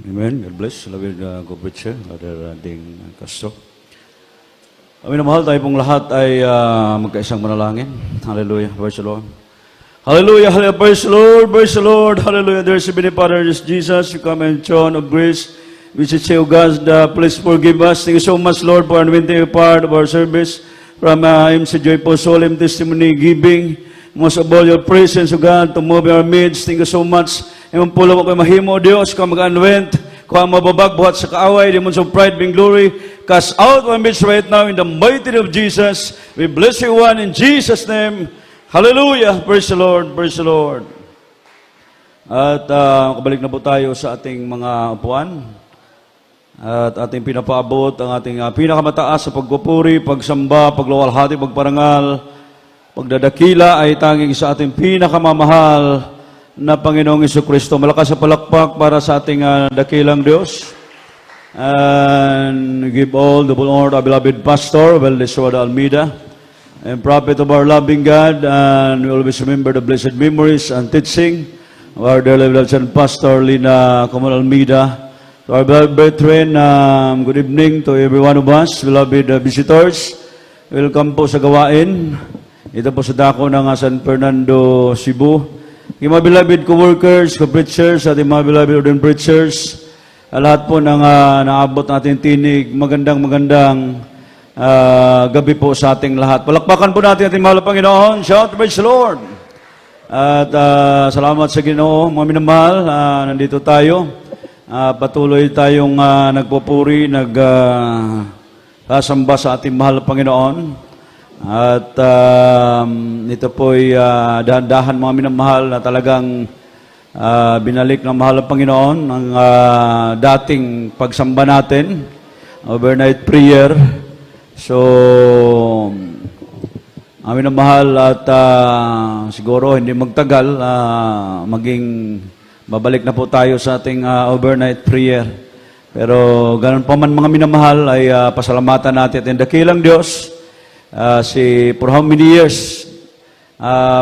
Amen. God bless. Lawid go-preacher, Brother Ding Castro. Amin na mahal, tayo pong lahat ay magkaisang manalangin. Hallelujah. Praise the Lord. Hallelujah. Hallelujah. Praise the Lord. Praise the Lord. Hallelujah. There is a many Father, Jesus. You come and throne of grace. We should say, oh God, please forgive us. Thank you so much, Lord, for anointing a part of our service from MC Joyful Solemn Testimony Giving. Most of all, your presence, O God, to move in our midst. Thank you so much. Ewan po lang ako mahimo, Diyos, kung mag-anoint, kung mababag, buhat sa kaaway, demons of pride, being glory, cast out of our midst right now in the mighty name of Jesus. We bless you one in Jesus' name. Hallelujah. Praise the Lord. Praise the Lord. At kabalik na po tayo sa ating mga upuan. At ating pinapaabot ang ating pinakamataas sa pagpupuri, pagsamba, pagluwalhati, pagparangal, pagdadakila ay tanging sa ating pinakamamahal na Panginoong Jesucristo. Malakas sa palakpak para sa ating dakilang Diyos. And give all the honor to our beloved Pastor, Valdez Almeida, and prophet of our loving God, and we always remember the blessed memories and teaching of our dearly beloved Pastor Lina Comal Almeida. To our beloved brethren, good evening to every one of us, beloved visitors. Welcome po sa gawain. Ito po sa dako ng San Fernando, Cebu. Yung mga beloved co-workers, co-preachers, at yung mga beloved ordained preachers, lahat po ng naabot natin tinig, magandang gabi po sa ating lahat. Palakpakan po natin ating mahal na Panginoon. Shout, praise the Lord! At salamat sa Ginoo, mga minamahal, nandito tayo. Patuloy tayong nagpupuri, sasamba sa ating mahal na Panginoon. At ito po'y dahan-dahan mga minamahal na talagang binalik ng mahal ng Panginoon ang dating pagsamba natin, overnight prayer. So, amin na mahal at siguro hindi magtagal, maging babalik na po tayo sa ating overnight prayer. Pero ganun pa man mga minamahal ay pasalamatan natin at dakilang Diyos. For how many years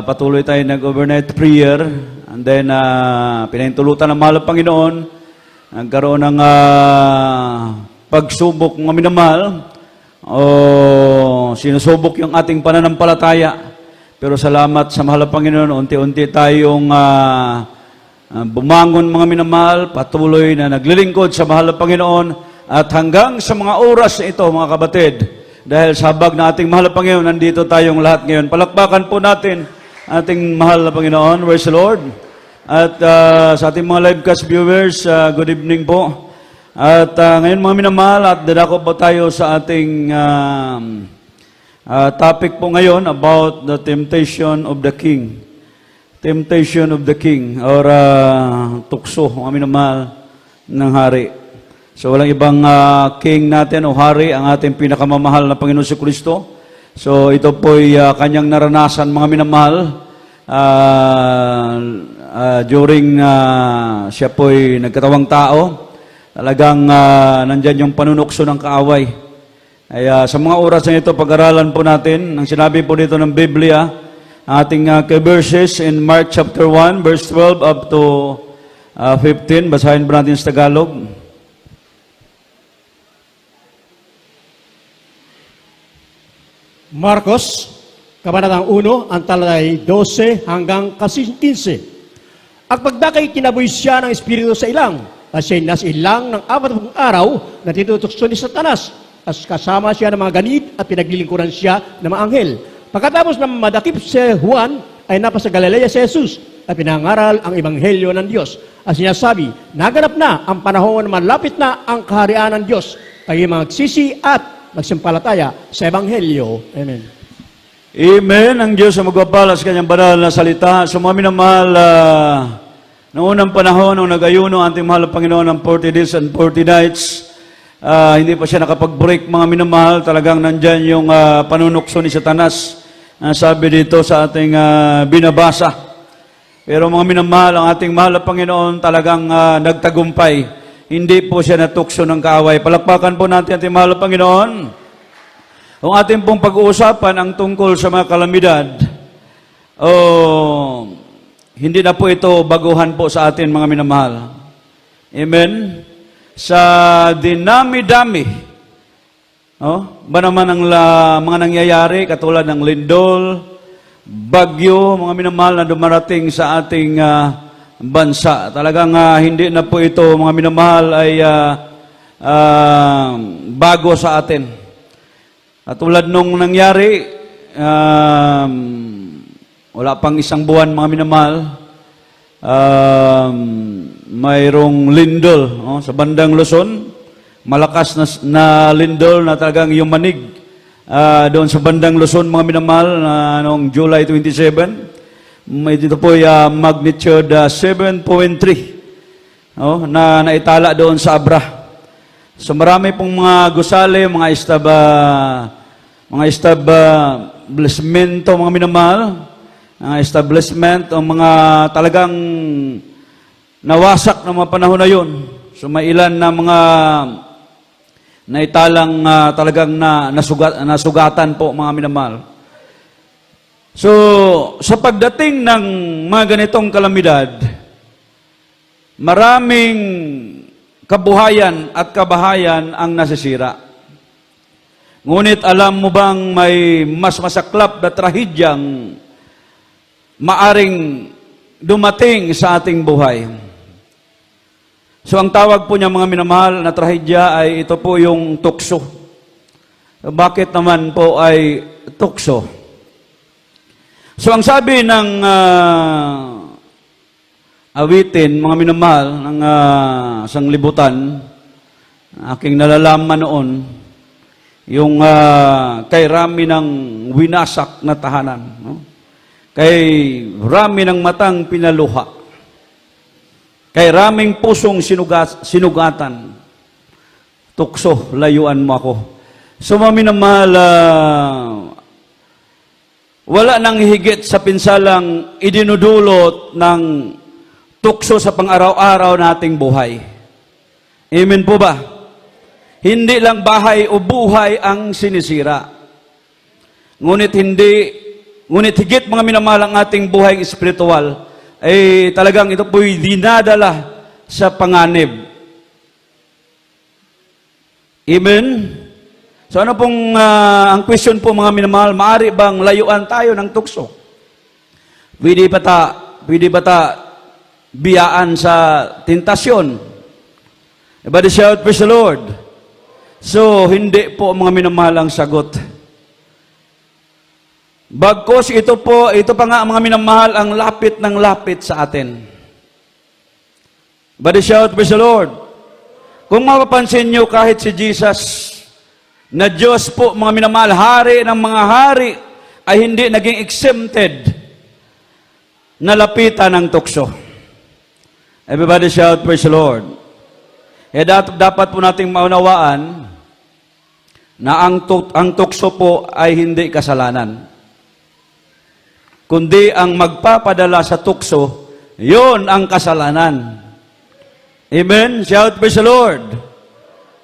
patuloy tayo nag-overnight prayer, and then pinahintulutan ng mahal ng Panginoon, nagkaroon ng pagsubok mga minamahal, sinusubok yung ating pananampalataya. Pero salamat sa mahal ng Panginoon, unti-unti tayong bumangon mga minamahal, patuloy na naglilingkod sa mahal ng Panginoon, at hanggang sa mga oras na ito mga kabatid, dahil sa habag na ating mahal na Panginoon, nandito tayong lahat ngayon. Palakpakan po natin ating mahal na Panginoon. Praise the Lord. At sa ating mga livecast viewers, good evening po. At ngayon mga minamahal, at dadako po tayo sa ating topic po ngayon about the temptation of the king. Temptation of the king, or tukso, mga minamahal ng hari. So walang ibang king natin o hari, ang ating pinakamamahal na Panginoon Jesucristo. So ito po'y kanyang naranasan mga minamahal during siya po'y nagkatawang tao. Talagang nandyan yung panunukso ng kaaway. Ay, sa mga oras na ito, pag-aralan po natin, ang sinabi po dito ng Biblia, ating verses in Mark chapter 1, verse 12 up to 15. Basahin po natin sa Tagalog. Marcos, Kabanatang 1, ang talay 12 hanggang 15. At pagdakay kinaboy siya ng Espiritu sa ilang, at siya'y nasilang ng 40 araw na tinutukso ni Satanas, at kasama siya ng mga ganid at pinaglilingkuran siya ng mga anghel. Pagkatapos na madakip si Juan, ay napasa Galilea si Jesus, at pinangaral ang Ebanghelyo ng Diyos. At sinasabi, naganap na ang panahon na malapit na ang kaharian ng Diyos, kayo magsisi at magsimpalataya sa Ebanghelyo. Amen. Amen. Ang Diyos ang magpapala sa kanyang banal na salita. So mga minamahal, noong unang panahon, nung nag-ayuno ang ating mahal na Panginoon ng 40 days and 40 nights, hindi pa siya nakapag-break mga minamahal. Talagang nandyan yung panunukso ni Satanas. Sabi dito sa ating binabasa. Pero mga minamahal, ang ating mahal na Panginoon talagang nagtagumpay. Hindi po siya natukso ng kaaway. Palakpakan po natin ating mahal na Panginoon. Ang ating pong pag-uusapan ang tungkol sa mga kalamidad, hindi na po ito baguhan po sa atin mga minamahal. Amen? sa dinami-dami, ba naman ang mga nangyayari katulad ng lindol, bagyo, mga minamahal na dumarating sa ating bansa. Talagang hindi na po ito, mga minamahal, ay bago sa atin. At tulad nung nangyari, wala pang isang buwan, mga minamahal, mayroong lindol sa bandang Luzon, malakas na lindol na talagang yung manig doon sa bandang Luzon, mga minamahal, noong July 27. Ito po ay magnitude 7.3 na naitala doon sa Abra. So marami pong mga gusali, mga establishmento, mga minamahal, establishment, o mga talagang nawasak ng mga panahon na yun. So may ilan na mga naitalang talagang nasugatan po, mga minamahal. So sa pagdating ng mga ganitong kalamidad, maraming kabuhayan at kabahayan ang nasisira. Ngunit alam mo bang may mas masaklap na trahedyang maaring dumating sa ating buhay? So ang tawag po niya, mga minamahal, na trahedya ay ito po yung tukso. Bakit naman po ay tukso? So ang sabi ng awitin, mga minamahal, ng sanglibutan, aking nalalaman noon, yung kay rami ng winasak na tahanan, kay rami ng matang pinaluha, kay raming pusong sinugatan, tukso, layuan mo ako. So mga minamahal, wala nang higit sa pinsalang idinudulot ng tukso sa pang-araw-araw nating buhay. Amen po ba? Hindi lang bahay o buhay ang sinisira. Ngunit higit, mga minamahal, ang ating buhay espiritual ay talagang ito po'y dinadala sa panganib. Amen? So ano pong ang question po, mga minamahal, maaari bang layuan tayo ng tukso? Pwede ba ta biyaan sa tentasyon? Everybody shout, praise the Lord. So, hindi po, mga minamahal, ang sagot. Bagkus ito pa nga, mga minamahal, ang lapit ng lapit sa atin. Everybody shout, praise the Lord. Kung mapapansin nyo, kahit si Jesus, na Diyos po, mga minamahal, hari ng mga hari, ay hindi naging exempted na lapitan ng tukso. Everybody shout, praise the Lord. Dapat po nating maunawaan na ang tukso po ay hindi kasalanan, kundi ang magpapadala sa tukso, yon ang kasalanan. Amen? Shout, praise the Lord.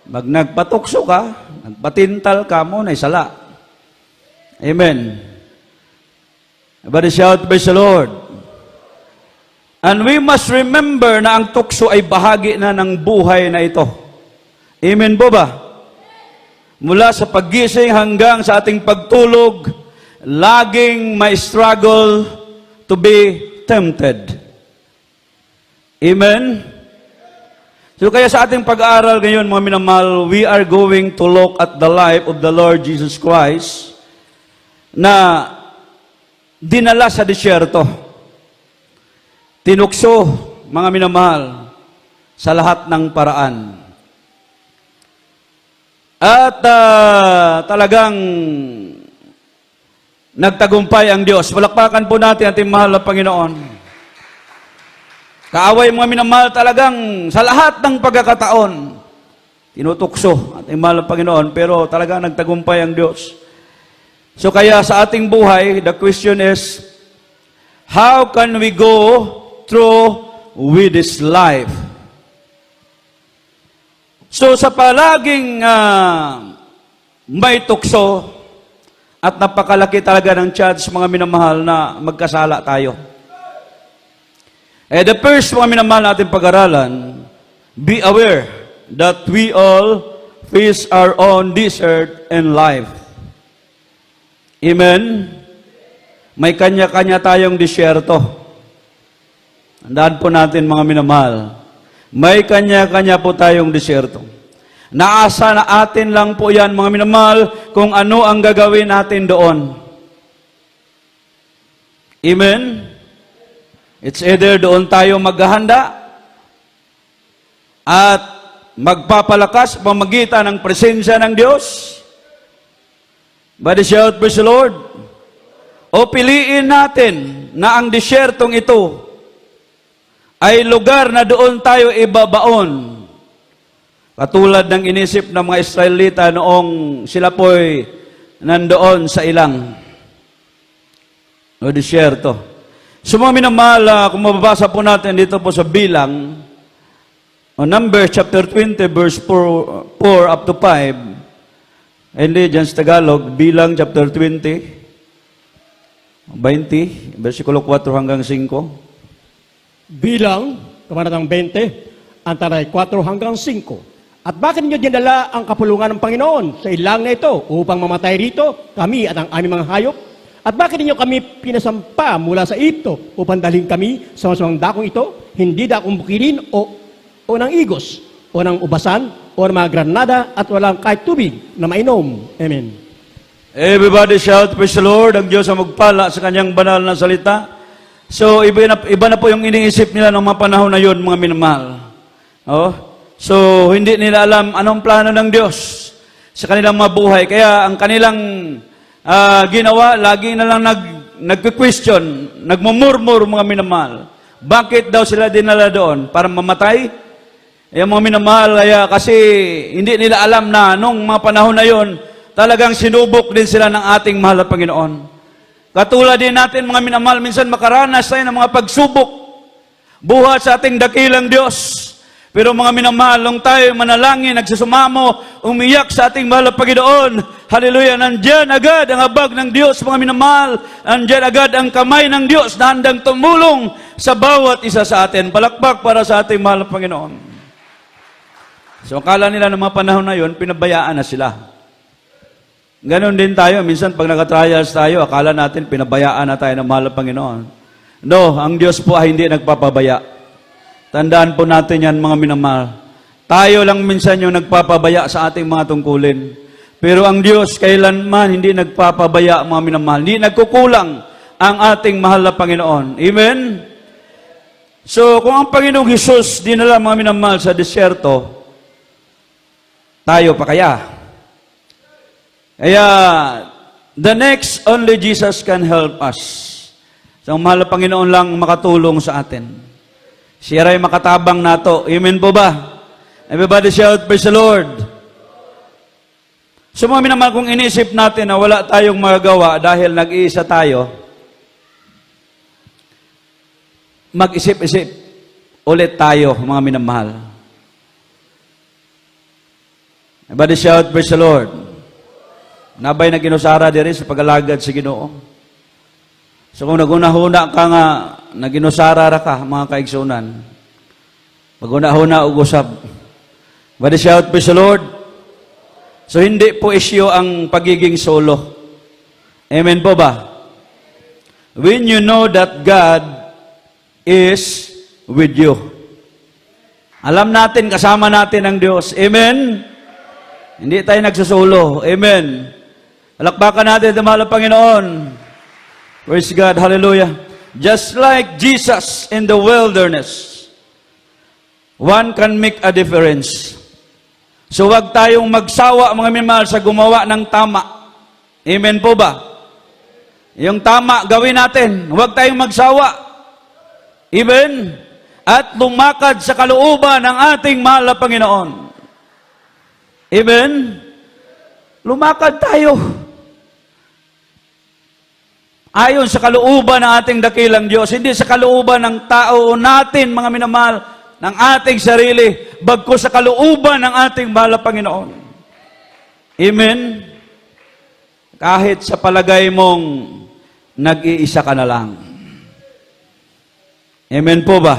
Nagpatukso ka, nagpatintal ka mo, na isala. Amen. Everybody shout, praise the Lord. And we must remember na ang tukso ay bahagi na ng buhay na ito. Amen po ba? Mula sa paggising hanggang sa ating pagtulog, laging may struggle to be tempted. Amen? So kaya sa ating pag-aaral ngayon, mga minamahal, we are going to look at the life of the Lord Jesus Christ na dinala sa disyerto. Tinukso, mga minamahal, sa lahat ng paraan. At talagang nagtagumpay ang Diyos. Palakpakan po natin ating mahal na Panginoon. Kaaway, mga minamahal, talagang sa lahat ng pagkakataon, tinutukso ating mahal na Panginoon, pero talagang nagtagumpay ang Diyos. So kaya sa ating buhay, the question is, how can we go through with this life? So sa palaging may tukso at napakalaki talaga ng chance, mga minamahal, na magkasala tayo. The first, mga minamahal, natin pag-aralan, be aware that we all face our own desert and life. Amen? May kanya-kanya tayong disyerto. Tandaan po natin mga minamahal. May kanya-kanya po tayong disyerto. Naasa na atin lang po yan mga minamahal kung ano ang gagawin natin doon. Amen? It's either doon tayo maghahanda at magpapalakas pamagitan ng presensya ng Diyos. Body shout, praise the Lord. O piliin natin na ang disyertong ito ay lugar na doon tayo ibabaon. Katulad ng inisip ng mga Israelita noong sila po'y nandoon sa ilang o disyerto. So mga minamahal, kung mababasa po natin dito po sa Bilang, o Numbers chapter 20, verse 4 up to 5, hindi, dyan sa Tagalog, Bilang chapter 20, versikulo 4 hanggang 5. Bilang, kabanatang 20, ang talay 4 hanggang 5. At bakit ninyo dinala ang kapulungan ng Panginoon sa ilang na ito upang mamatay rito, kami at ang aming mga hayop? At bakit ninyo kami pinasampa mula sa Egypto upang dalhin kami sa masamang dakong ito? Hindi dakong bukidin o ng igos, o ng ubasan, o ng mga granada at walang kahit tubig na mainom. Amen. Everybody shout, praise the Lord. Ang Diyos ang magpala sa kanyang banal na salita. So, iba na po yung iniisip nila ng mga panahon na yun, mga minamahal. Oh? So, hindi nila alam anong plano ng Diyos sa kanilang mga buhay. Kaya, ang kanilang ginawa, lagi na lang nag-question, nagmumurmur mga minamahal. Bakit daw sila dinala doon? Para mamatay? Yung mga minamahal, kaya kasi hindi nila alam na nung mga panahon na yon, talagang sinubok din sila ng ating mahal na Panginoon. Katulad din natin mga minamahal, minsan makaranas tayo ng mga pagsubok buhat sa ating dakilang Diyos. Pero mga minamahal, nung tayo manalangin, nagsusumamo, umiyak sa ating mahal na Panginoon, hallelujah, nandyan agad ang habag ng Diyos, mga minamahal, nandyan agad ang kamay ng Diyos na handang tumulong sa bawat isa sa atin. Palakpak para sa ating mahal na Panginoon. So, akala nila ng mga panahon na yon, pinabayaan na sila. Ganon din tayo, minsan pag nag-trials tayo, akala natin pinabayaan na tayo ng mahal na Panginoon. No, ang Diyos po ay hindi nagpapabaya. Tandaan po natin yan, mga minamahal. Tayo lang minsan yung nagpapabaya sa ating mga tungkulin. Pero ang Diyos, kailanman hindi nagpapabaya, mga minamahal. Hindi nagkukulang ang ating mahal na Panginoon. Amen? So, kung ang Panginoong Hesus dinala, mga minamahal, sa disyerto, tayo pa kaya? Kaya, the next, only Jesus can help us. So, ang mahal na Panginoon lang makatulong sa atin. Siya rin makatabang nato. Amen po ba? Everybody shout, praise the Lord. So mga minamahal, kung inisip natin na wala tayong magagawa dahil nag-iisa tayo, mag-isip-isip ulit tayo, mga minamahal. Everybody shout, praise the Lord. Nabay na ginusara diri sa pag-alagad sa Ginoo. So kung naguna-huna ka nga, naginusara ra ka, mga kaigsunan. Maguna-huna og usab. Everybody shout, praise the Lord. So hindi po isyo ang pagiging solo. Amen po ba? When you know that God is with you. Alam natin, kasama natin ang Diyos. Amen? Hindi tayo nagsusolo. Amen? Palakpakan natin ang mahal na Panginoon. Praise God. Hallelujah. Just like Jesus in the wilderness, one can make a difference. So wag tayong magsawa, mga minamahal, sa gumawa ng tama. Amen po ba? Yung tama, gawin natin. Wag tayong magsawa. Amen? At lumakad sa kalooban ng ating mahal na Panginoon. Amen? Lumakad tayo. Ayon sa kalooban ng ating dakilang Diyos, hindi sa kalooban ng tao natin, mga minamahal, ng ating sarili, bagkus sa kalooban ng ating mahal na Panginoon. Amen? Kahit sa palagay mong nag-iisa ka na lang. Amen po ba?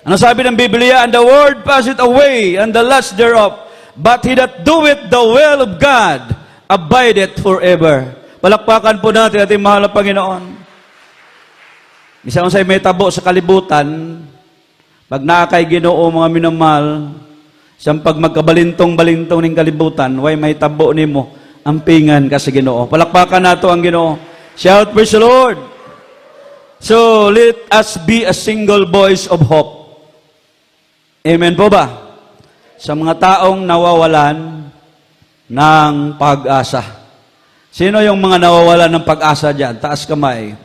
Ano sabi ng Biblia? And the world passeth away, and the lust thereof. But he that doeth the will of God abideth forever. Palakpakan po natin ating mahal na Panginoon. Isang say may tabo sa kalibutan, pag nakakay Ginoo mga minamahal, siyang pag magkabalintong-balintong ng kalibutan, way may tabo nimo, ampingan ka sa Ginoo. Palakpakan nato ang Ginoo. Shout, praise the Lord! So, let us be a single voice of hope. Amen po ba? Sa mga taong nawawalan ng pag-asa. Sino yung mga nawawalan ng pag-asa dyan? Taas kamay.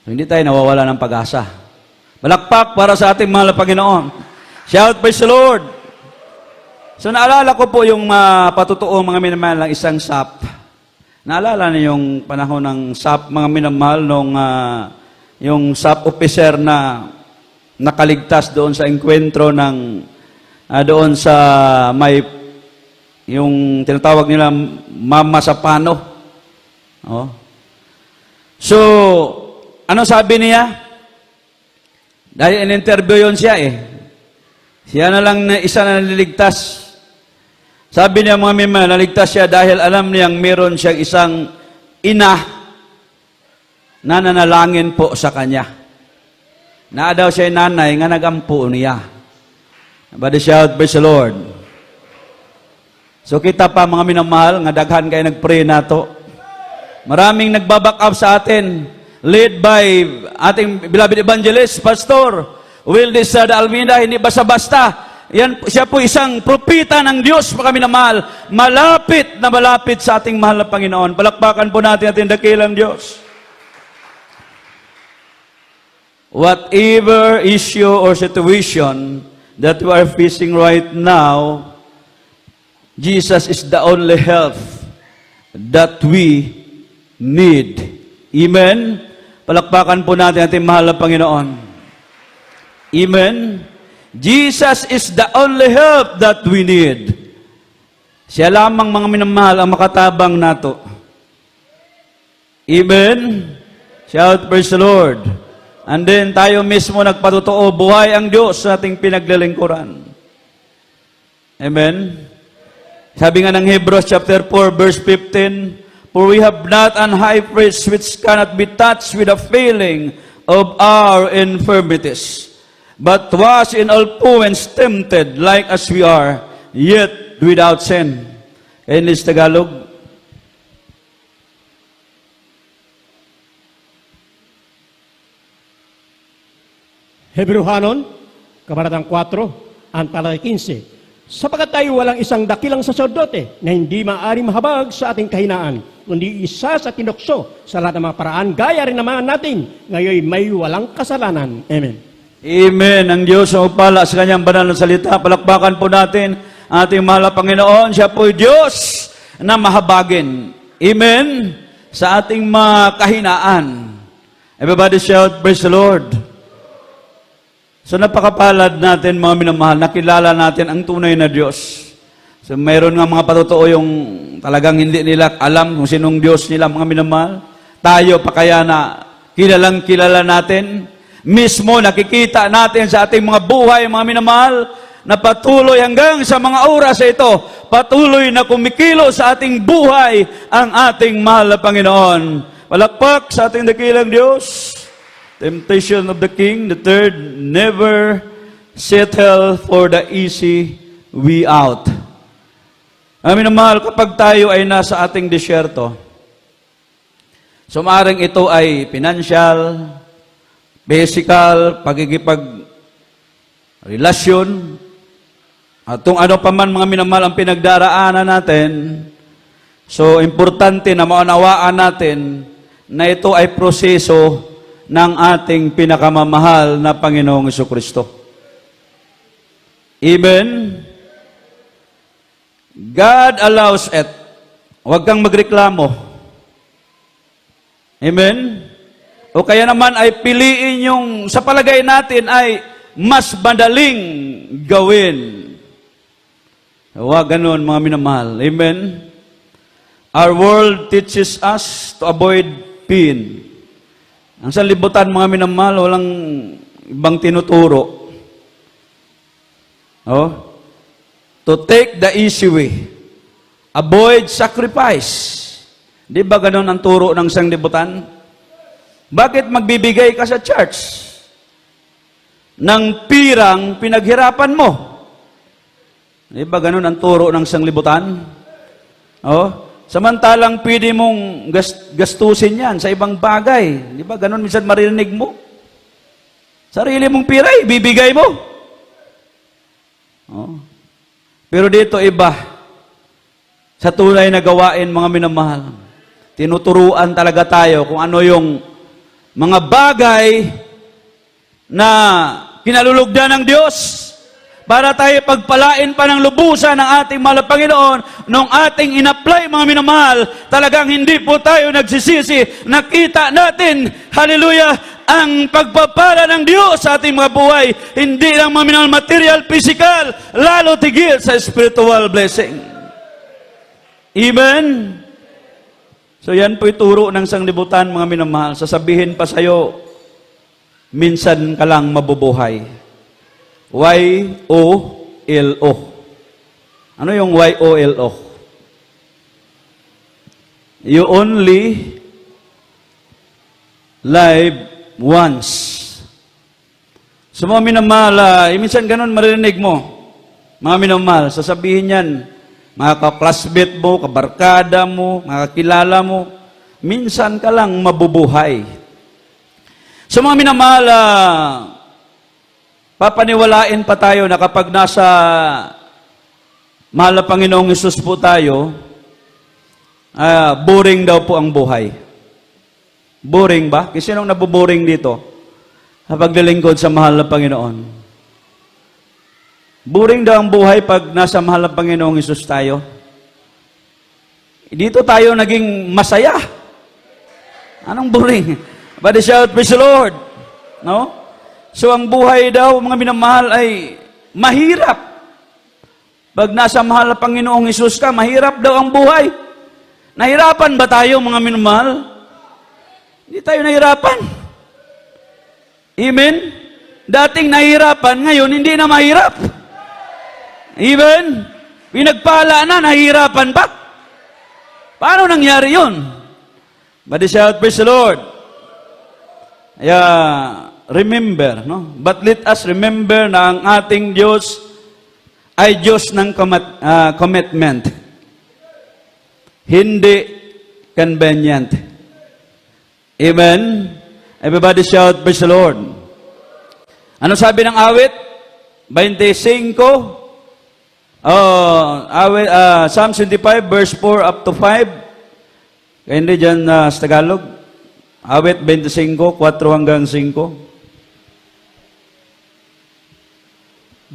Hindi tayo nawawalan ng pag-asa. Malakpak para sa ating mahal na Panginoon. Shout, praise the Lord! So, naalala ko po yung patutuo mga minamahal ng isang SAP. Naalala niyo yung panahon ng SAP, mga minamahal, nung yung SAP officer na nakaligtas doon sa enkwentro ng doon sa may yung tinatawag nila Mama Sapano. Oh. So, ano sabi niya? Dahil in-interview yon siya eh. Siya na lang na isa na naliligtas. Sabi niya mga mima, naligtas siya dahil alam niyang meron siyang isang ina na nanalangin po sa kanya. Na daw siya nanay nga nagampo niya. But shout, praise the Lord. So kita pa mga minamahal, nga daghan kayo nagpray nato. Maraming nagbaback up sa atin, led by ating beloved evangelist, Pastor Will Desada Almeida, hindi basta-basta. Yan, siya po isang propita ng Diyos, mga minamahal, malapit na malapit sa ating mahal na Panginoon. Palakpakan po natin ating dakilang Diyos. Whatever issue or situation that we are facing right now, Jesus is the only help that we need. Amen? Palakpakan po natin ating mahal na Panginoon. Amen? Jesus is the only help that we need. Siya lamang mga minamahal ang makatabang nato. Amen? Shout, praise the Lord. And then tayo mismo nagpatotoo, buhay ang Diyos sa ating pinaglilingkuran. Amen? Sabi nga ng Hebrews chapter 4 verse 15, for we have not an high priest which cannot be touched with the failing of our infirmities, but was in all points tempted like as we are, yet without sin. In this Tagalog, Hebrehanon, kabanatang 4, ang talay 15. Sapagat tayo walang isang dakilang saserdote na hindi maaaring mahabag sa ating kahinaan, kundi isa sa tinukso sa lahat ng mga paraan, gaya rin naman natin, ngayon may walang kasalanan. Amen. Amen. Ang Diyos ang upala sa kanyang banal na salita. Palakpakan po natin ang ating mahal na Panginoon. Siya po Diyos na mahabagin. Amen. Sa ating mga kahinaan. Everybody shout, praise the Lord. So napakapalad natin mga minamahal, nakilala natin ang tunay na Diyos. So mayroon nga mga patutuo yung talagang hindi nila alam kung sinong Diyos nila mga minamahal. Tayo pa kaya na kilalang kilala natin. Mismo nakikita natin sa ating mga buhay mga minamahal na patuloy hanggang sa mga oras ito, patuloy na kumikilo sa ating buhay ang ating mahal na Panginoon. Palakpak sa ating dakilang Diyos. Temptation of the king, the third, never settle for the easy way out. Amin na mahal, kapag tayo ay nasa ating disyerto, so maaaring ito ay financial, physical, pagkikipag-relasyon, at kung ano pa man mga minamahal ang pinagdaraanan natin, so importante na maunawaan natin na ito ay proseso ng ating pinakamamahal na Panginoong Jesucristo. Amen? God allows it. Huwag kang magreklamo. Amen? O kaya naman ay piliin yung sa palagay natin ay mas madaling gawin. Huwag ganun mga minamahal. Amen? Our world teaches us to avoid pain. Ang sanlibutan mga minamahal, walang ibang tinuturo. Oh, to take the easy way. Avoid sacrifice. Di ba ganun ang turo ng sanglibutan? Bakit magbibigay ka sa church ng pirang pinaghirapan mo? Di ba ganun ang turo ng sanglibutan? Oh, samantalang pwede mong gastusin yan sa ibang bagay. Di ba ganun minsan maririnig mo? Sarili mong pira, ibibigay mo. Oh. Pero dito iba. Sa tunay na gawain, mga minamahal, tinuturuan talaga tayo kung ano yung mga bagay na kinalulugdan ng Diyos para tayo pagpalain pa ng lubusan ng ating mahal na Panginoon. Nung ating in-apply, mga minamahal, talagang hindi po tayo nagsisisi. Nakita natin, hallelujah, ang pagpapala ng Diyos sa ating mga buhay. Hindi lang mga minamahal, material, physical, lalo tigil sa spiritual blessing. Amen? So yan po ituro ng sanglibutan, mga minamahal. Sasabihin pa sa'yo, minsan ka lang mabubuhay. Y-O-L-O. Ano yung Y-O-L-O? You only live once. So mga minamahal, minsan ganun marinig mo. Mga minamahal, sasabihin yan, mga ka-classmate mo, kabarkada mo, mga kakilala mo, minsan ka lang mabubuhay. So mga minamahal, papaniwalain pa tayo na kapag nasa mahal na Panginoong Hesus po tayo, boring daw po ang buhay. Boring ba? Kasi sinong nabuboring dito? Kapag nilingkod sa mahal na Panginoon. Boring daw ang buhay pag nasa mahal na Panginoong Hesus tayo. Dito tayo naging masaya. Anong boring? But shout, praise the Lord. No? So ang buhay daw, mga minamahal, ay mahirap. Pag nasa mahal na Panginoong Hesus ka, mahirap daw ang buhay. Nahirapan ba tayo, mga minamahal? Hindi tayo nahirapan. Amen? Dating nahirapan, ngayon hindi na mahirap. Amen? Pinagpala na, nahirapan pa. Paano nangyari yun? But shout, praise the Lord. Remember, no? But let us remember na ang ating Diyos ay Diyos ng commitment. Hindi convenient. Amen? Everybody shout, praise the Lord. Ano sabi ng awit? 25, Psalm 75, verse 4 up to 5. Kaya hindi dyan sa Tagalog. Awit 25, 4 hanggang 5.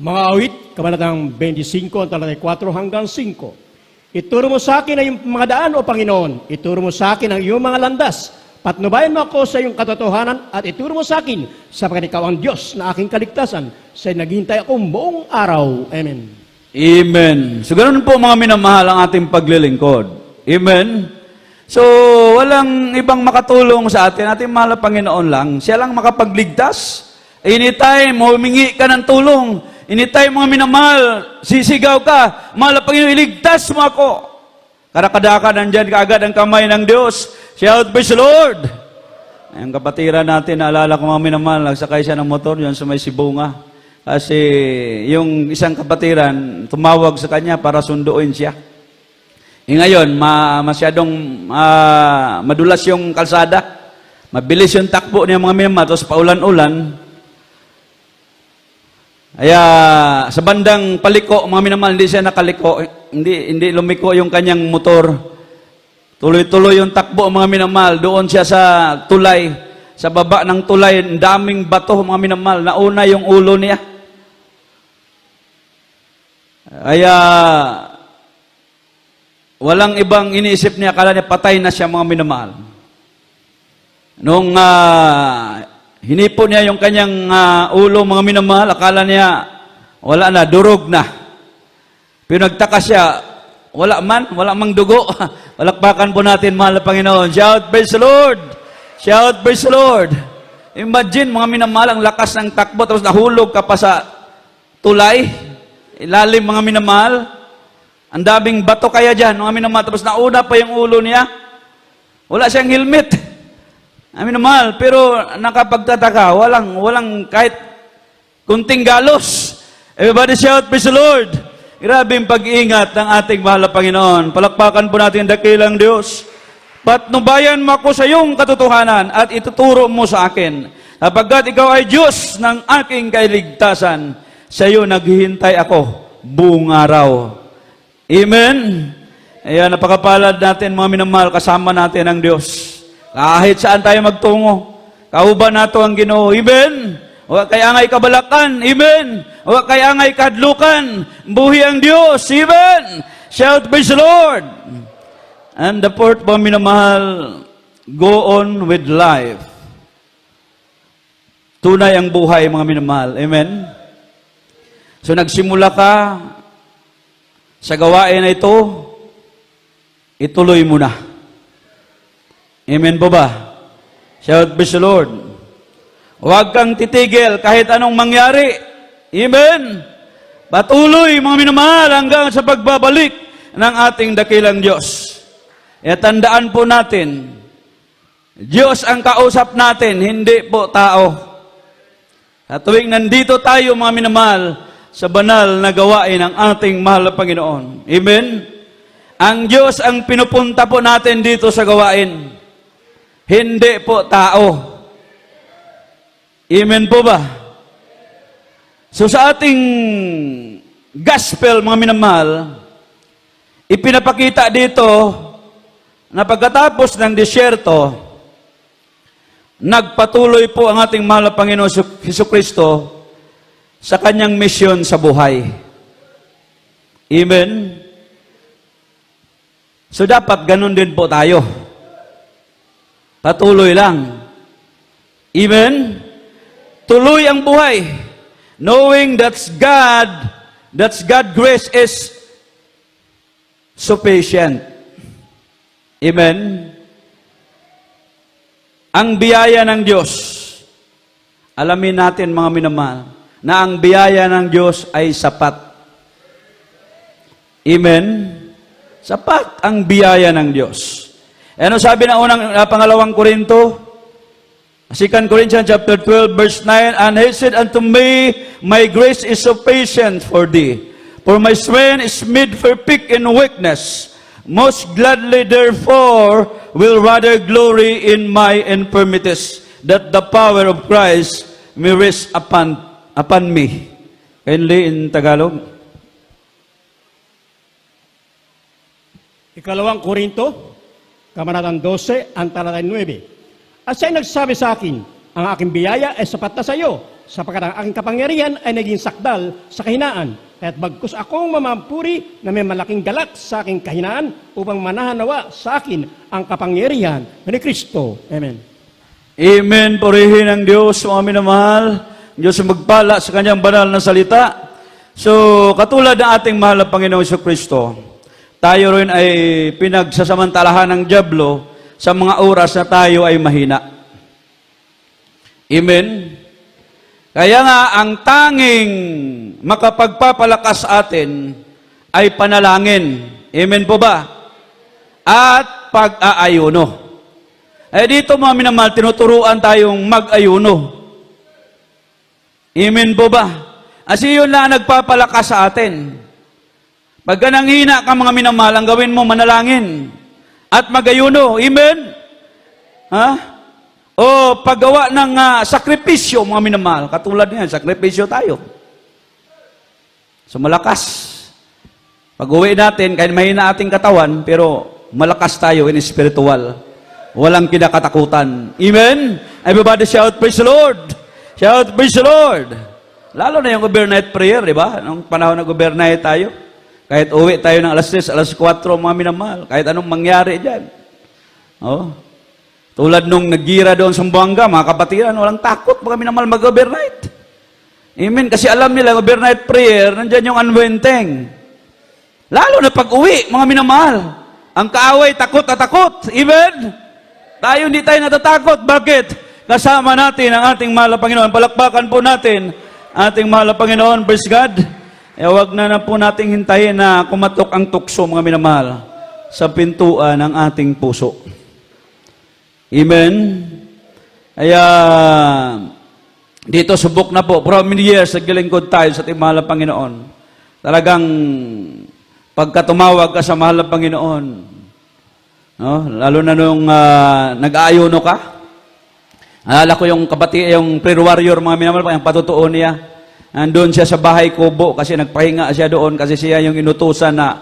Mga awit, kabanatang 25, ang talatay 4 hanggang 5. Ituro mo sa akin ang iyong mga daan, O Panginoon. Ituro mo sa akin ang iyong mga landas. Patnubayan mo ako sa iyong katotohanan at ituro mo sa akin sapagkat ikaw ang Diyos na aking kaligtasan. Sa'yo naghihintay ako buong araw. Amen. Amen. So, ganun po mga minamahal ang ating paglilingkod. Amen. So, walang ibang makatulong sa atin. Ating mahal na Panginoon lang. Siya lang makapagligtas. Anytime, humingi ka ng tulong. Anytime, mga minamahal, sisigaw ka. Mahal na Panginoon, iligtas mo ako. Karakadaka, nandyan kaagad ang kamay ng Diyos. Shout, praise the Lord! Ang kapatiran natin, naalala ko mga minamahal, nagsakay siya ng motor, yun sa may Sibunga. Kasi yung isang kapatiran, tumawag sa kanya para sunduin siya. Ngayon, masyadong madulas yung kalsada. Mabilis yung takbo niya mga minamahal, tapos paulan-ulan. Kaya sa bandang paliko, mga minamahal, hindi siya nakaliko. Hindi lumiko yung kanyang motor. Tuloy-tuloy yung takbo, mga minamahal. Doon siya sa tulay. Sa baba ng tulay, daming bato, mga minamahal. Nauna yung ulo niya. Kaya walang ibang iniisip niya. Akala niya patay na siya, mga minamahal. Nung hinipo niya yung kanyang ulo, mga minamahal, akala niya wala na, durog na. Pero nagtaka siya, wala mang dugo. Walakpakan po natin, mahal na Panginoon. Shout, praise the Lord! Shout, praise the Lord! Imagine, mga minamahal, ang lakas ng takbo, tapos nahulog ka pa sa tulay, ilalim, mga minamahal. Ang daming bato kaya dyan, mga minamahal, tapos nauna pa yung ulo niya. Wala siyang helmet. Mga minamahal, pero nakapagtataka, walang kahit kunting galos. Everybody shout, praise the Lord. Grabing pag-iingat ng ating mahal na Panginoon. Palakpakan po natin ang dakilang Diyos. Patnubayan mo ako sa iyong katotohanan at ituturo mo sa akin. Sapagkat ikaw ay Diyos ng aking kailigtasan, sa iyo naghihintay ako buong araw. Amen? Ayan, napakapalad natin mga minamahal, kasama natin ang Diyos. Kahit saan tayo magtungo, kauban nato ang Ginoo. Amen? Huwag kay angay kabalakan. Amen? Huwag kay angay kadlukan. Buhi ang Diyos. Amen? Shout, praise the Lord. And the fourth po, minamahal, go on with life. Tunay ang buhay, mga minamahal. Amen? So, nagsimula ka sa gawain na ito, ituloy mo na. Amen po ba? Shout, praise the Lord. Huwag kang titigil kahit anong mangyari. Amen? Patuloy, mga minamahal, hanggang sa pagbabalik ng ating dakilang Diyos. E tandaan po natin, Diyos ang kausap natin, hindi po tao. At tuwing nandito tayo, mga minamahal, sa banal na gawain ng ating mahal na Panginoon. Amen? Ang Diyos ang pinupunta po natin dito sa gawain, hindi po tao. Amen po ba? So sa ating gospel, mga minamahal, ipinapakita dito na pagkatapos ng disyerto, nagpatuloy po ang ating mahal na Panginoon Jesucristo sa kanyang misyon sa buhay. Amen? So dapat ganun din po tayo. Patuloy lang. Amen? Tuloy ang buhay. Knowing that's God grace is sufficient. Amen? Ang biyaya ng Diyos, alamin natin mga minamahal, na ang biyaya ng Diyos ay sapat. Amen? Sapat ang biyaya ng Diyos. Ano sabi na pangalawang Korinto? 2 Corinthians chapter 12, verse 9, and he said unto me, my grace is sufficient for thee, for my strength is made perfect in weakness. Most gladly, therefore, will rather glory in my infirmities, that the power of Christ may rest upon me. Kindly in Tagalog. Ikalawang Korinto, Kabanatang 12, ang talatang 9. At siya'y nagsabi sa akin, ang aking biyaya ay sapat na sa iyo, sapagkat ang aking kapangyarihan ay naging sakdal sa kahinaan. Kaya't bagkus akong mamampuri na may malaking galak sa aking kahinaan upang manahanawa sa akin ang kapangyarihan ni Kristo. Amen. Amen. Purihin ang Diyos, mga minamahal. Diyos magpala sa kanyang banal na salita. So, katulad ng ating mahal na Panginoong Jesucristo, tayo rin ay pinagsasamantalahan ng dyablo sa mga oras na tayo ay mahina. Amen. Kaya nga, ang tanging makapagpapalakas atin ay panalangin. Amen po ba? At pag-aayuno. Dito mga minamahal, tinuturuan tayong mag-ayuno. Amen po ba? Kasi yun lang nagpapalakas sa atin. Pagka nanghina ka mga minamahal, ang gawin mo manalangin at mag-ayuno. Amen? Ha? O paggawa ng sakripisyo, mga minamahal. Katulad niyan, sakripisyo tayo. So malakas. Pag-uwi natin, kahit mahina ating katawan, pero malakas tayo in spiritual. Walang kinakatakutan. Amen? Everybody shout, praise the Lord. Shout, praise the Lord. Lalo na yung overnight prayer, di ba? Nung panahon na overnight tayo. Kahit uwi tayo ng alas 3, alas 4, mga minamahal. Kahit anong mangyari dyan. Oh. Tulad nung nagira doon sa Buanga, mga kapatiran, walang takot, mga minamahal mag-overnight. Amen? Kasi alam nila, overnight prayer, nandyan yung unwenteng. Lalo na pag-uwi, mga minamahal. Ang kaaway, takot na takot. Amen? Tayo hindi tayo natatakot. Bakit? kasama natin ang ating mahal na Panginoon. Palakpakan po natin ating mahal na Panginoon. Praise God. Huwag na po nating hintayin na kumatok ang tukso, mga minamahal, sa pintuan ng ating puso. Amen. Kaya, dito subok na po, for many years, naglilingkod tayo sa ating mahal na Panginoon. Talagang, pagka tumawag ka sa mahal na Panginoon, no? Lalo na nung nag-aayuno ka, alala ko yung yung prayer warrior, mga minamahal, yung patutuo niya, nandun siya sa bahay kubo kasi nagpahinga siya doon kasi siya yung inutusan na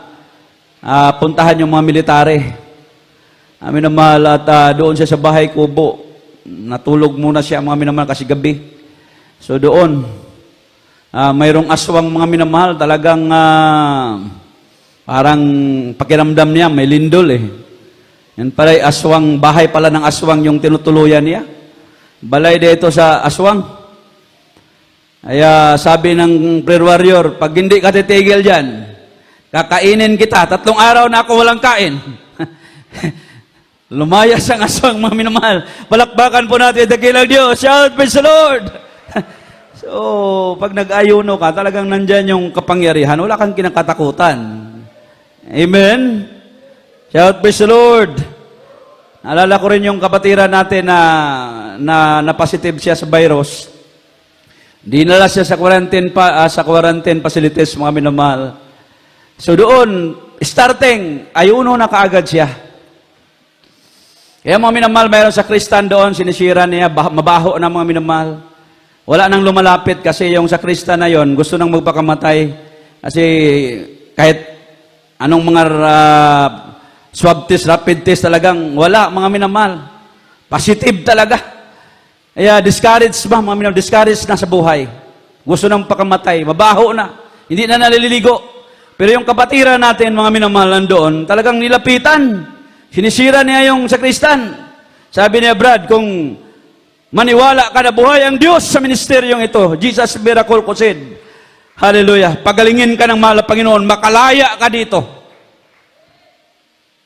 puntahan yung mga military. Amin naman, at doon siya sa bahay kubo. Natulog muna siya, mga minamahal, kasi gabi. So doon, mayroong aswang, mga minamahal, talagang parang pakiramdam niya, may lindol eh. Yan pala aswang, bahay pala ng aswang yung tinutuluyan niya. Balay dito sa aswang. Kaya sabi ng prayer warrior, pag hindi ka titigil dyan, kakainin kita. 3 araw na ako walang kain. Lumayas ang aswang, mga minamahal. Palakbakan po natin, dakilang Diyos. Shout, praise the Lord! So, pag nag-ayuno ka, talagang nandyan yung kapangyarihan. Wala kang kinakatakutan. Amen? Shout, praise the Lord! Naalala ko rin yung kapatiran natin na positive siya sa virus. Dinala siya sa quarantine facilities, mga minamahal. So doon, starting, ayuno na kaagad siya. Kaya mga minamahal, mayroon sa Kristan doon, sinisira niya, mabaho na, mga minamahal. Wala nang lumalapit kasi yung sa Kristan na yon gusto nang magpakamatay. Kasi kahit anong mga swab test, rapid test, talagang wala, mga minamahal. Positive talaga. Kaya discouraged ba, mga minamahal, discouraged na sa buhay. Gusto nang pakamatay, mabaho na, hindi na naliligo. Pero yung kapatiran natin, mga minamahal, doon, talagang nilapitan. Sinisira niya yung sakristan. Sabi niya, Brad, kung maniwala ka na buhay ang Diyos sa ministeryong ito, Jesus Miracle Crusade, hallelujah, pagalingin ka ng mahal na Panginoon, makalaya ka dito.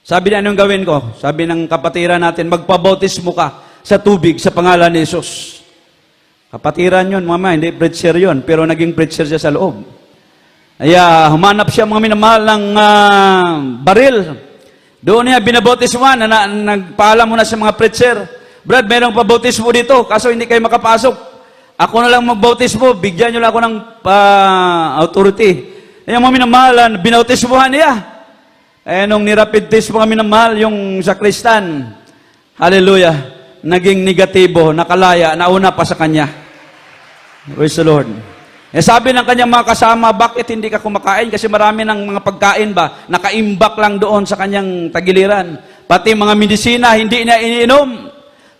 Sabi niya, anong gawin ko? Sabi ng kapatiran natin, magpabautismo ka sa tubig sa pangalan ni Jesus. Kapatiran yun, mama, hindi preacher yun, pero naging preacher siya sa loob. Kaya humanap siya, mga minamahal, ng baril. Doon niya binabautismuhan, nagpaalam muna sa mga preacher, Brad, mayroong pabautismo dito, kaso hindi kayo makapasok. Ako na lang magbautismo, bigyan nyo lang ako ng authority. Kaya mga minamahal, binautismuhan niya. Eh, nung nirapid test, mga minamahal, yung sakristan, hallelujah, naging negatibo, nakalaya, nauna pa sa kanya. Praise the Lord. Eh sabi ng kanyang mga kasama, bakit hindi ka kumakain? Kasi marami ng mga pagkain ba, nakaimbak lang doon sa kanyang tagiliran. Pati mga medisina, hindi niya iniinom.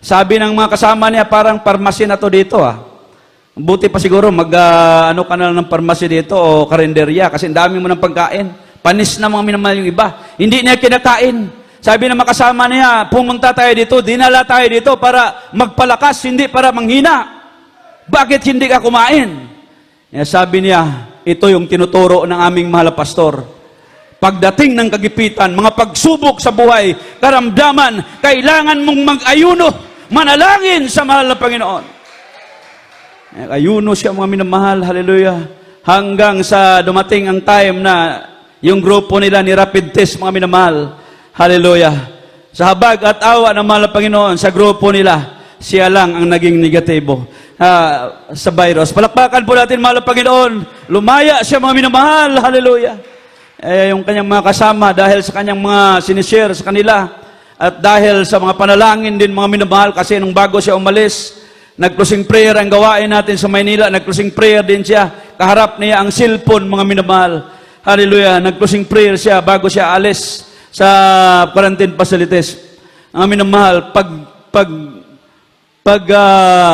Sabi ng mga kasama niya, parang parmasi na to dito Buti pa siguro, ano ka na ng parmasi dito o karinderya, kasi ang dami mo ng pagkain. Panis na mga minamahal yung iba. Hindi niya kinakain. Sabi ng makasama niya, pumunta tayo dito, dinala tayo dito para magpalakas, hindi para manghina. Bakit hindi ka kumain? Sabi niya, ito yung tinuturo ng aming mahal na pastor. Pagdating ng kagipitan, mga pagsubok sa buhay, karamdaman, kailangan mong mag-ayuno, manalangin sa mahal na Panginoon. Ayuno siya, mga minamahal, hallelujah, hanggang sa dumating ang time na yung grupo nila ni rapid test, mga minamahal, hallelujah. Sa habag at awa ng mahal na Panginoon, sa grupo nila, siya lang ang naging negatibo sa virus. Palakpakan po natin, mahal na Panginoon. Lumaya siya, mga minamahal, hallelujah. Yung kanyang mga kasama, dahil sa kanyang mga sinishare sa kanila, at dahil sa mga panalangin din, mga minamahal, kasi nung bago siya umalis, nag-closing prayer ang gawain natin sa Maynila, nag-closing prayer din siya, kaharap niya ang cellphone, mga minamahal. Hallelujah, nag-closing prayer siya bago siya alis sa quarantine facilities. Ang minamahal,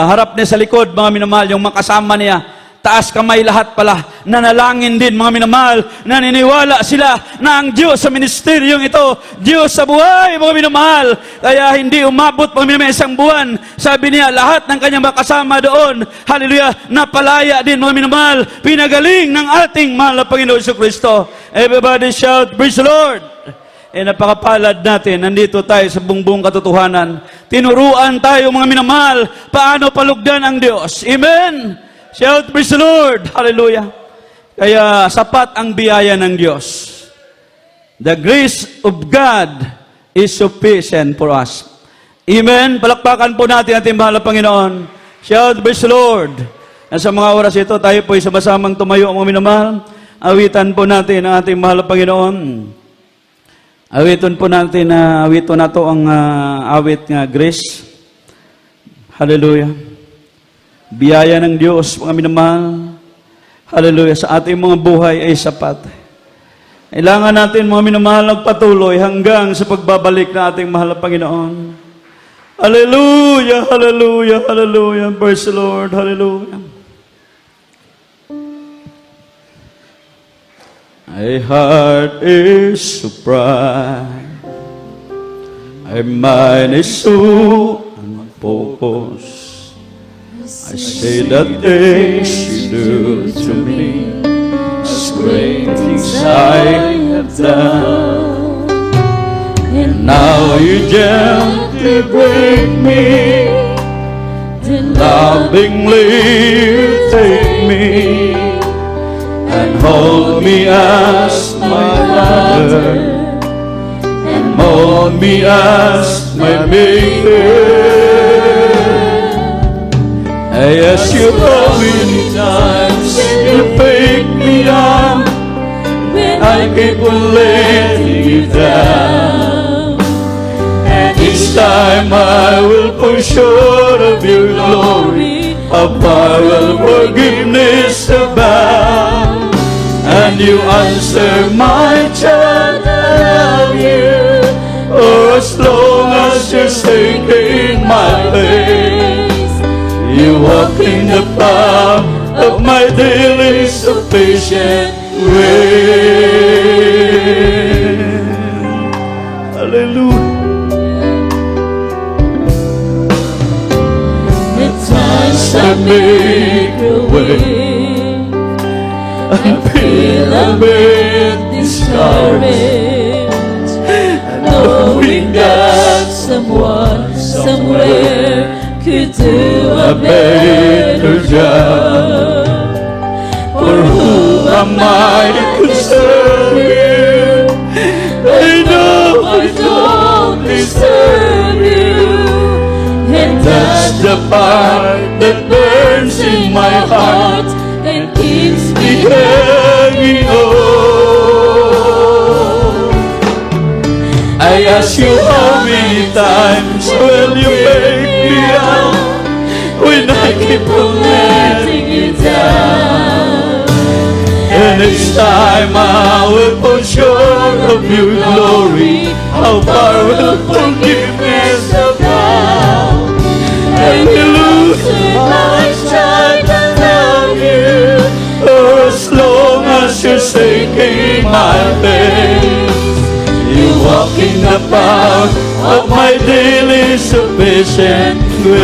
harap niya sa likod, mga minamahal, yung makasama niya, taas kamay lahat pala, nanalangin din, mga minamahal, naniniwala sila na ang Diyos sa ministeryong ito, Diyos sa buhay, mga minamahal. Kaya hindi umabot, mga minamahal, isang buwan. Sabi niya, lahat ng kanyang makasama doon, hallelujah, napalaya din, mga minamahal, pinagaling ng ating mahal na Panginoon Jesucristo. Everybody shout, praise the Lord! Napakapalad natin, nandito tayo sa buong katotohanan. Tinuruan tayo mga minamahal, paano palugdan ang Diyos. Amen? Shout, praise the Lord. Hallelujah. Kaya sapat ang biyaya ng Diyos. The grace of God is sufficient for us. Amen? Palakpakan po natin ating mahal na Panginoon. Shout, praise the Lord. At sa mga oras ito, tayo po ay sama-samang tumayo mga minamahal. Awitan po natin ang ating mahal na Panginoon. Awiton po natin na awito na to ang awit nga grace. Hallelujah. Biyaya ng Diyos, mga minamahal. Hallelujah. Sa ating mga buhay ay sapat. Kailangan natin, mga minamahal, nagpatuloy hanggang sa pagbabalik na ating mahal na Panginoon. Hallelujah, hallelujah, hallelujah. Praise the Lord, hallelujah. My heart is so proud, my mind is so unfocused. I say the things you do to me, as great things I have done, and now you gently break me, then lovingly you take me. And hold me as my mother, and mold me as my maker. I ask you how many times you pick me up when I keep on letting you down. And each time I will fall short of your glory, how far will forgiveness abound? And you answer, my child, I love you. Or as long as you're taking my place, you walk in the path of my daily sufficient way. Hallelujah. The times I make a way, I feel a bit discouraged, knowing that someone, somewhere could do a better job. For who am I to serve you? I know I don't deserve you, and that's the part that burns in my heart and keeps me hanging on. I ask you how many times will you make me up when I keep on letting you down. And each time I will fall short of your glory, how far will forgiveness abound? Hallelujah, my child, I love you. Oh, as long as you're seeking my face, you walk in the path of my daily sufficient grace.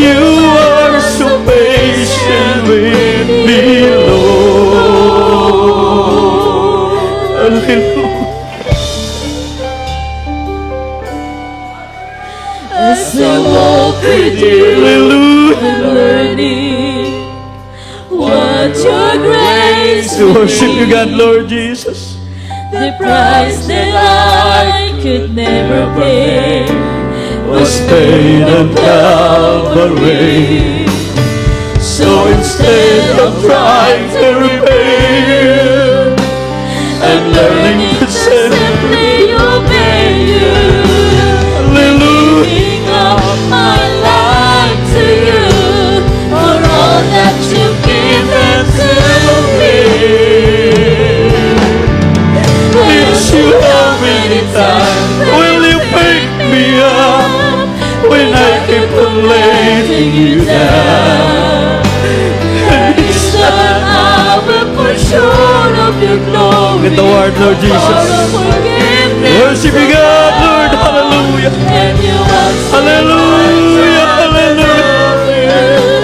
You are so patient with me, Lord. Hallelujah. As I walk with you, I'm learning what your grace To worship you, God, Lord Jesus. The price that I could never pay Was paid on Calvary. So instead of trying to repay you, I'm learning to simply obey you. Hallelujah. Giving up my life to you for all that you've given to me. Yes, you how many times will you pick me up when I keep on letting you down? And each time I will fall short of your glory. Get the word, Lord Jesus. Worship you, God, Lord. Hallelujah. And you answer Hallelujah. Hallelujah.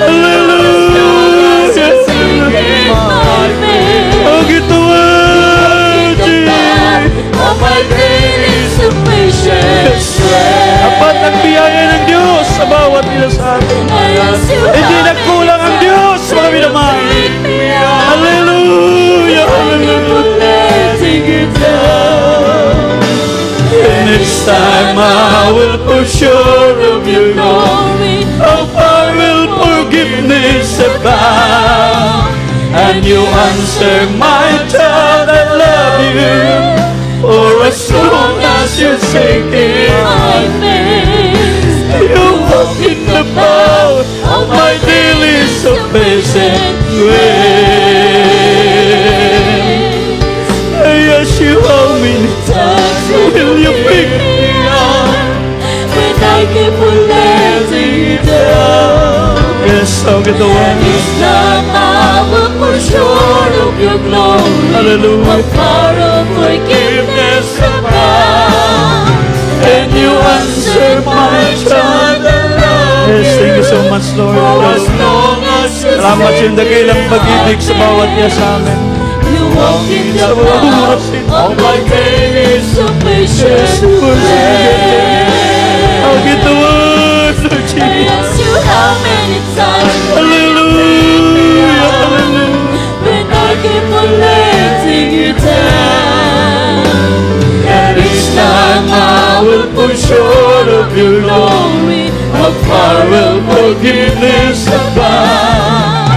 Hallelujah. Oh, get the word, Jesus. of nila sa atin. I ask you Hindi how nagkulang ang many Diyos, times mga you minamahal. pick me up. Hallelujah, Thank you hallelujah. for letting it down. And next time I will for sure of your glory. How far will forgiveness abound? And you answer, my child, I love you. For as long as you sing in my face, you walk in the power of my daily sufficient grace. I ask you how many times will you pick me up when I keep on letting you down? Yes, I'll get the one. This time I will for sure of your glory. Hallelujah. How far of forgiveness abound. And you answer my child. Yes, thank you so much, Lord. For as long as you Salamat yung dakilang stay pag-ibig sa bawat iya sa amin. you walk in the Sa mga power oras ito. of my daily sufficient I'll get the grace. word, Lord I Jesus. ask you how many times Hallelujah, hallelujah. when I keep on letting you down. And each time I will for sure of your glory. How far will forgiveness abound?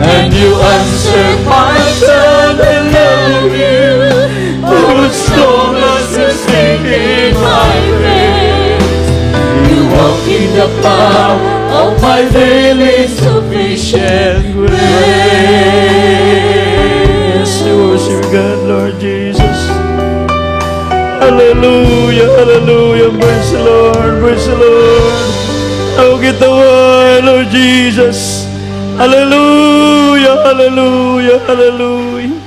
And you answer, my son, I love you. For as long as you sing in my face, you walk in the power of my daily sufficient grace. Yes, we worship God, Lord Jesus. Hallelujah, hallelujah. Praise the Lord, praise the Lord. I'll get the word, Lord Jesus. Hallelujah, hallelujah, hallelujah.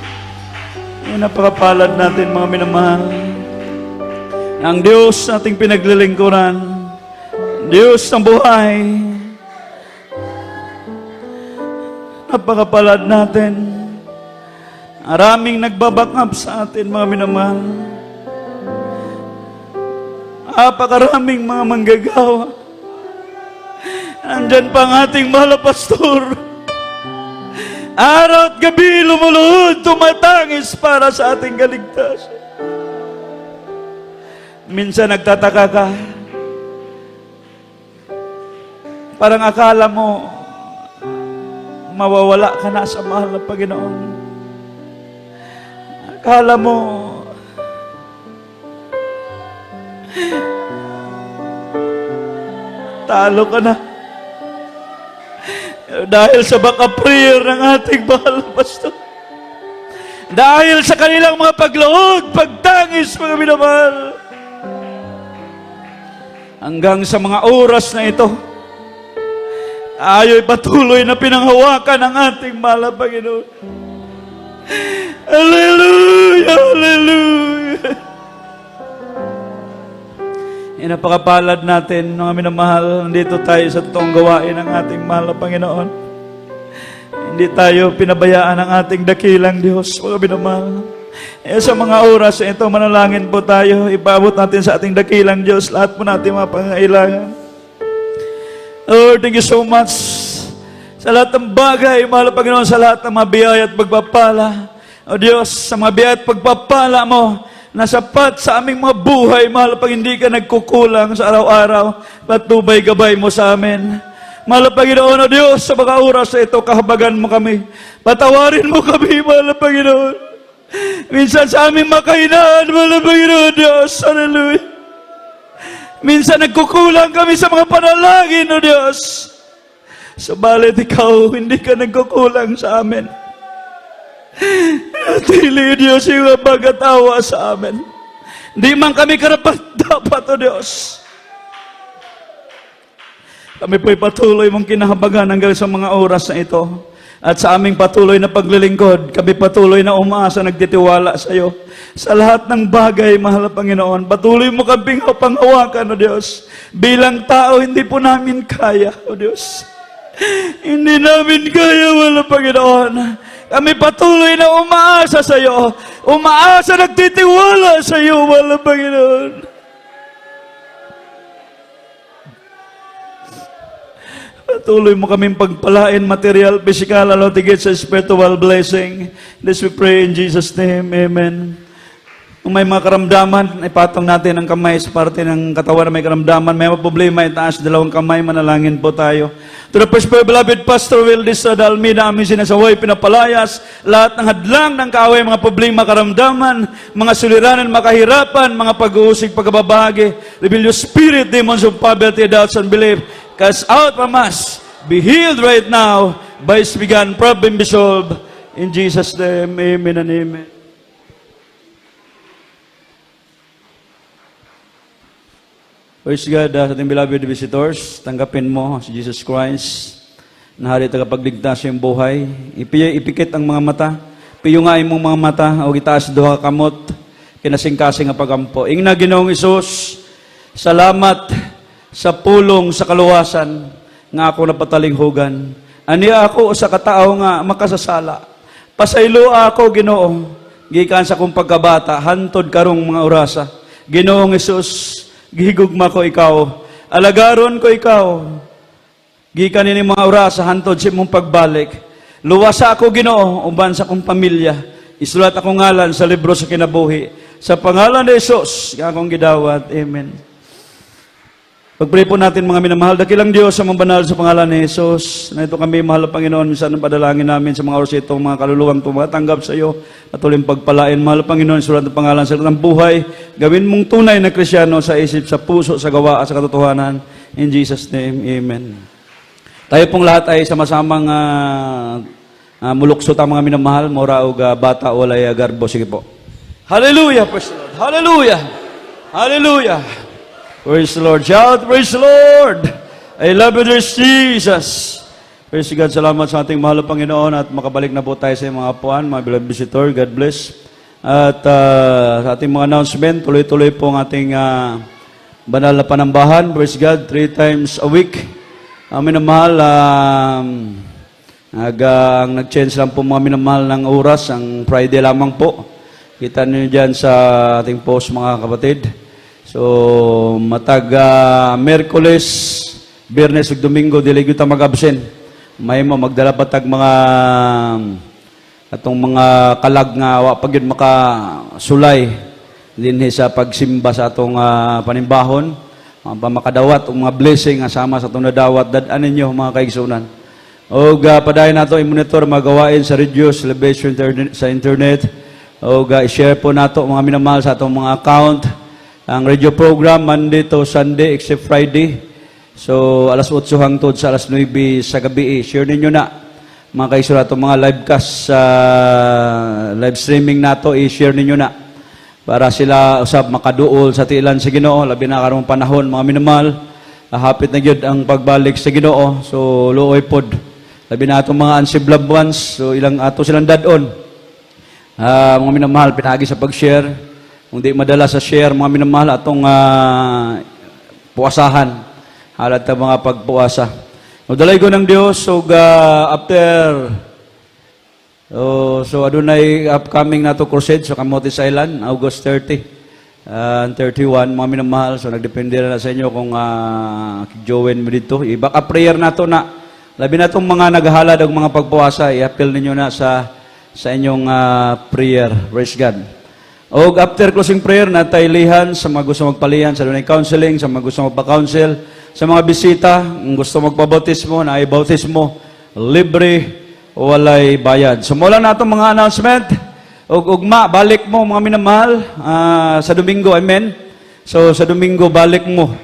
Yan, napakapalad natin, mga minamahal. Ang Diyos ating pinaglilingkuran, Diyos ng buhay. Napakapalad natin. Maraming nagbaback up sa atin, mga minamahal. Napakaraming mga manggagawa. Nandyan pa ang ating mahal na pastor. Araw at gabi lumuluhod, tumatangis para sa ating kaligtasan. Minsan nagtataka ka. Parang akala mo, mawawala ka na sa mahal na Panginoon. Akala mo, talo ka na. Dahil sa baka prayer ng ating mahal na pastor. Dahil sa kanilang mga pagluhod, pagtangis, mga minamahal. Hanggang sa mga oras na ito, tayo'y patuloy na pinanghawakan ng ating mahal na Panginoon. Hallelujah, hallelujah. Napakapalad natin, mga minamahal, nandito tayo sa totoong gawain ng ating mahal na Panginoon. Hindi tayo pinabayaan ng ating dakilang Diyos, mga minamahal. Sa mga oras na ito, manalangin po tayo, ipaabot natin sa ating dakilang Diyos, lahat po natin mga pangangailangan. Lord, thank you so much sa lahat ng bagay, mahal na Panginoon, sa lahat ng mga biyaya at pagpapala. O Diyos, sa mga biyaya at pagpapala mo, na sapat sa aming mga buhay, mahal pag hindi ka nagkukulang sa araw-araw, patubay gabay mo sa amin. Mahal na Panginoon, o Diyos, sa mga oras na ito, kahabagan mo kami. Patawarin mo kami, mahal na Panginoon. Minsan sa aming makahinaan, mahal na Panginoon, Diyos, hallelujah. Minsan nagkukulang kami sa mga panalangin, o Diyos. Subalit ikaw, hindi ka nagkukulang sa amin. Tili, Diyos, yung pag-atawa sa amin. Di man kami karapat-dapat, o Diyos. Kami po'y patuloy mong kinahabagan hanggang sa mga oras na ito. At sa aming patuloy na paglilingkod, kami patuloy na umaasa, nagtitiwala sa iyo. Sa lahat ng bagay, mahal na Panginoon, patuloy mo kaming panghawakan, o Diyos. Bilang tao, hindi po namin kaya, o Diyos. Hindi namin kaya, mahal na Panginoon. Kami patuloy na umaasa sa iyo. Umaasa, nagtitiwala sa iyo, mahal na Panginoon. Patuloy mo kaming pagpalain, material, physical, lalo tigit sa spiritual blessing. This we pray in Jesus' name. Amen. Kung may mga karamdaman, ipatong natin ang kamay sa parte ng katawan na may karamdaman. May mga problema, itaas dalawang kamay, manalangin po tayo. To the first beloved Pastor Will Almeida, aming sinasaway, pinapalayas, lahat ng hadlang ng kaaway, mga problema, karamdaman, mga suliranan, makahirapan, mga pag-uusig, pagkababahagi, reveal your spirit, demons of poverty, doubts, unbelief, cast out from us, be healed right now, vice began, problem be solved, in Jesus' name, amen and amen. Praise God, sa ating beloved visitors, tanggapin mo si Jesus Christ, na hari tagapagligtas yung buhay. Ipikit ang mga mata, piyungain mong mga mata, o itaas duha ka kamot, kinasing-kasing nga pagampo. Ingna Ginoong Isus, salamat sa pulong sa kaluwasan, nga ako napatalinghugan. Aniya ako sa katao nga makasasala. Pasaylo ako, Ginoo, gikan sa kong pagkabata, hantod karong mga orasa. Ginoong Isus, gihigugma ko ikaw, alagaron ko ikaw, gikan ini mga oras sa hantod sa imong pagbalik. Luwasa ako, Ginoo, uban sa akong pamilya. Isulat akong ngalan sa libro sa kinabuhi. Sa pangalan ni Jesus, akong gidawat. Amen. Pagpray po natin mga minamahal, dakilang Diyos sa mga banal sa pangalan ni Jesus. Na ito kami, mahal na Panginoon, minsan ang padalangin namin sa mga oras itong mga kaluluwang tumatanggap sa iyo. Patuloy pagpalain, mahal na Panginoon, sulat ng pangalan sa ng buhay. Gawin mong tunay na Krisyano sa isip, sa puso, sa gawa, at sa katotohanan. In Jesus' name, amen. Tayo pong lahat ay sama-samang muluksot ang mga minamahal, mora o bata o walay garbo. Sige po. Hallelujah! Praise the Lord! Hallelujah! Hallelujah! Praise the Lord. Shout, praise the Lord. I love you, dear Jesus. Praise God. Salamat sa ating mahal na Panginoon at makabalik na po tayo sa mga apuan, mga beloved visitor. God bless. At sa ating mga announcement, tuloy-tuloy po ang ating banal na panambahan. Praise God. 3 times a week. Minamahal, ang nag-change lang po mga minamahal ng oras. Ang Friday lamang po. Kita niyo dyan sa ating post, mga kapatid. So, matag Merkules, Biyernes ug Domingo, dili gyud ta mag-absent. May mo magdala patag mga atong mga kalag nga wa pa gyud makasulay dinhi sa pagsimba sa atong panimbahon, makadawat og mga blessing nga sama sa atong nadawat. Dad-an ninyo mga kaigsunan. Og padayon nato i-monitor magawain sa radio, celebration sa internet. Og i-share po nato mga minamahal sa atong mga account. Ang radio program, Monday to Sunday, except Friday. So, alas 8 hangtod sa alas 9 sa gabi. Share ninyo na, mga kaisura, itong mga livecast, live streaming nato, i-share ninyo na. Para sila usab makaduol sa tiilan sa Ginoo, labi na karong panahon, mga minamahal. Hapit na gyud ang pagbalik sa Ginoo. So, luoy pod. Labi na itong mga unsaved loved ones. So, ilang ato silang dadon. Mga minamahal, pinagi sa pag-share. Kung di madala sa share, mga minamahal, atong puwasahan. Halat na mga pagpuwasa. Nagdalay ko ng Diyos, so so adunay upcoming nato crusade sa Camotes Island, August 30 and 31, mga minamahal. So nagdepende na sa inyo kung join mo dito. I-back up prayer nato na. Labi na itong mga naghahalad ng mga pagpuwasa, i-appeal ninyo na sa inyong prayer. Praise God. O after closing prayer, nataylihan sa mga gusto magpalihan, sa dunay counseling, sa mga gusto magpa-counsel, sa mga bisita, ang gusto magpabautismo, na ay bautismo, libre, o walay bayad. So mula na itong mga announcement, ugma, balik mo mga minamahal, sa Domingo, amen? So sa Domingo, balik mo.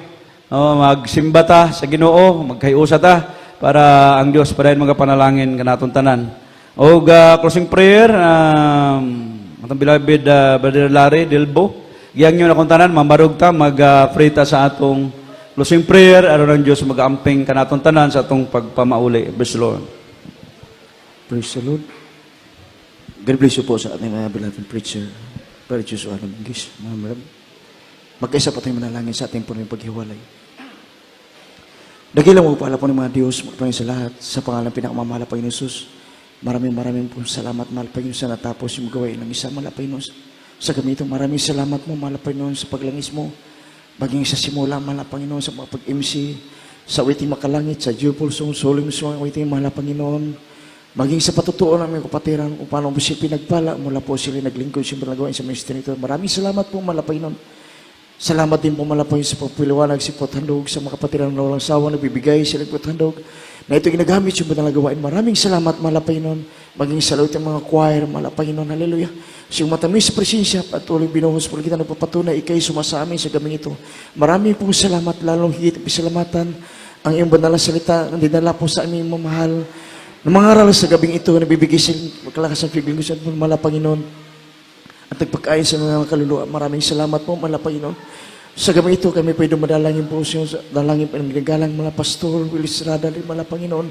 Magsimba ta sa Ginoo, magkayusa ta, para ang Diyos pa rin magapanalangin kanatong tanan. O closing prayer, atong beloved Brother Larry Delbo, giyang nyo na kung tanan, mamarog ta, mag-pray ta sa atong closing prayer, aron ng Diyos mag-amping kanatong tanan sa atong pagpamauli. Praise the Lord. Praise the Lord. God bless you po sa ating mga beloved preacher, Brother Joshua Manggis. Mag-isa pa tayong manalangin sa ating punong paghiwalay. Dakilang mo pala po ng mga Diyos, magpangin sa lahat, sa pangalan pinakamamahal pa Panginoon Jesus. Maraming po salamat, mahal Panginoon, sa natapos yung gawain ng isa, mahal Panginoon. Sa gamitong maraming salamat mo, mahal Panginoon, sa paglangis mo. Baging sa simula, mahal Panginoon, sa mga pag-MC, sa awiting makalangit, sa Diyupulsong, suling-suling awiting mahal na Panginoon, maging sa patutuo namin kapatiran, upang po siya pinagpala, mula po sila naglingkod siya nagawa sa ministry nito. Maraming salamat po, mahal na Panginoon. Salamat din po malapay sa pagpiliwanag si Pothandog sa mga kapatiran na walang sawa, nagbibigay sila Pothandog na ito ginagamit yung batang gawain. Maraming salamat malapay nun. Maging salawit ang mga choir, malapay nun. Hallelujah. Sa iyong matamis sa presensya, patuloy binuhos po kita nagpapatunay, ikay sumasamin sa gabing ito. Maraming pong salamat, lalong higit pisalamatan ang iyong banal na salita na dinala po sa aming mamahal. Na mga aral sa gabing ito, nabibigay sa magkalakas ng figling sa malapay nun. At nagpagkain sa mga kaluluwa. Maraming salamat po, mahal na Panginoon. Sa gabi ito, kami pwede madalangin po sa dalangin pa ng ginagalang mga pastor, Willis Radal, mahal na Panginoon.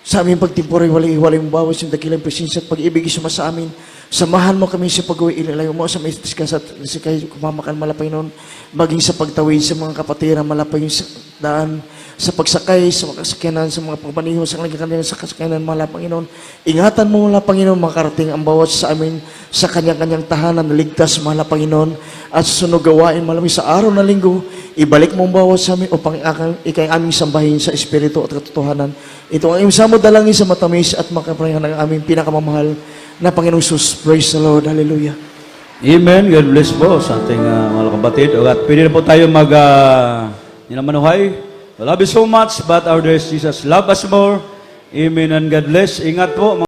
Sa aming pagtimpuray, walay bawas yung dakilang presensya at pag-ibig suma sa amin. Samahan mo kami sa pag-uwi, ilalayo mo sa may diskas at si kayo kumamakan, mahal na Panginoon. Maging sa pagtawid sa mga kapatiran, mahal na Panginoon, sa daan, sa pagsakay, sa mga kasakyanan, sa mga pagmaniho, sa kanila sa kasakyanan, mahal na Panginoon. Ingatan mo, mahal na Panginoon, makarating ang bawat sa amin sa kanyang-kanyang tahanan na ligtas, mahal na Panginoon, at sunog gawain, mahal na sa araw na linggo, ibalik mo ang bawat sa amin upang ikay aming sambahin sa Espiritu at katotohanan. Ito ang imsa mo dalangin sa matamis at makaprayan ng aming pinakamamahal na Panginoong Jesus. Praise the Lord. Hallelujah. Amen. God bless po sa ating mga kapatid. At pwede na po tayo nilamanuhay. We love you so much, but our dear Jesus love us more. Amen and God bless. Ingat po.